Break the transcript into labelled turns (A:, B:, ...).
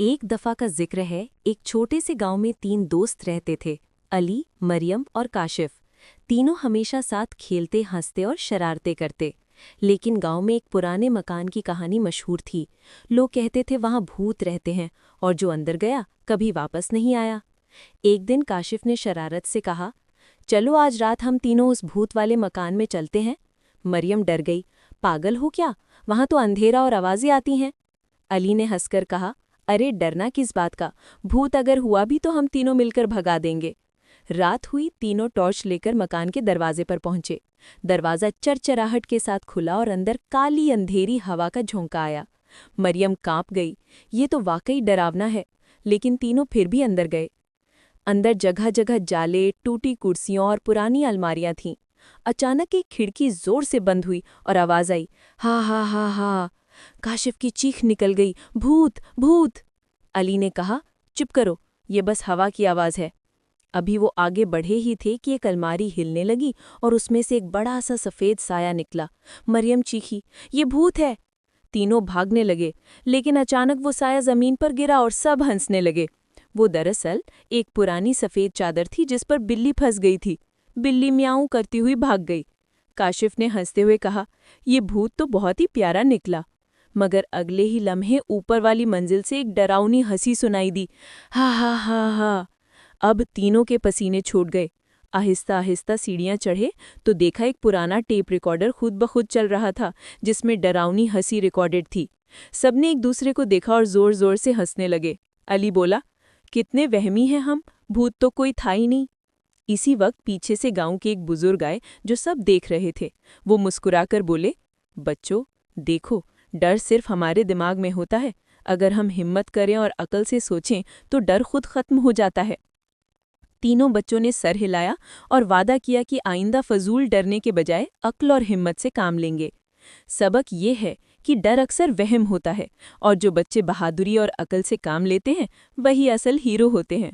A: एक दफा का जिक्र है। एक छोटे से गांव में 3 दोस्त रहते थे, अली, मरियम और काशिफ। तीनों हमेशा साथ खेलते, हंसते और शरारते करते। लेकिन गांव में एक पुराने मकान की कहानी मशहूर थी। लोग कहते थे वहां भूत रहते हैं और जो अंदर गया कभी वापस नहीं आया। एक दिन काशिफ ने शरारत से कहा, चलो आज रात हम तीनों उस भूत वाले मकान में चलते हैं। मरियम डर गई, पागल हो क्या, वहां तो अंधेरा और आवाजें आती हैं। अली ने हंसकर कहा, अरे डरना किस बात का, भूत अगर हुआ भी तो हम तीनों मिलकर भगा देंगे। रात हुई, तीनों टॉर्च लेकर मकान के दरवाजे पर पहुंचे। दरवाजा चरचराहट के साथ खुला और अंदर काली अंधेरी हवा का झोंका आया। मरियम कांप गई, ये तो वाकई डरावना है। लेकिन तीनों फिर भी अंदर गए। अंदर जगह जगह जाले, टूटी कुर्सियों और पुरानी अलमारियां थीं। अचानक एक खिड़की जोर से बंद हुई और आवाज आई, हा हा हा हा। काशिफ की चीख निकल गई, भूत भूत। अली ने कहा, चुप करो, ये बस हवा की आवाज है। अभी वो आगे बढ़े ही थे कि एक अलमारी हिलने लगी और उसमें से एक बड़ा सा सफेद साया निकला। मरियम चीखी, ये भूत है। तीनों भागने लगे, लेकिन अचानक वो साया जमीन पर गिरा और सब हंसने लगे। वो दरअसल एक पुरानी सफेद चादर थी जिस पर बिल्ली फंस गई थी। बिल्ली म्याऊं करती हुई भाग गई। काशिफ ने हंसते हुए कहा, ये भूत तो बहुत ही प्यारा निकला। मगर अगले ही लम्हे ऊपर वाली मंजिल से एक डरावनी हंसी सुनाई दी, हा हा हा हा। अब तीनों के पसीने छूट गए। आहिस्ता आहिस्ता सीढ़ियां चढ़े तो देखा एक पुराना टेप रिकॉर्डर खुद ब खुद चल रहा था, जिसमें डरावनी हंसी रिकॉर्डेड थी। सबने एक दूसरे को देखा और जोर जोर से हंसने लगे। अली बोला, कितने वहमी हैं हम, भूत तो कोई था ही नहीं। इसी वक्त पीछे से गांव के एक बुजुर्ग आए जो सब देख रहे थे। वो मुस्कुराकर बोले, बच्चों देखो, डर सिर्फ हमारे दिमाग में होता है। अगर हम हिम्मत करें और अकल से सोचें तो डर खुद खत्म हो जाता है। तीनों बच्चों ने सर हिलाया और वादा किया कि आइंदा फजूल डरने के बजाय अक्ल और हिम्मत से काम लेंगे। सबक ये है कि डर अक्सर वहम होता है और जो बच्चे बहादुरी और अकल से काम लेते हैं वही असल हीरो होते हैं।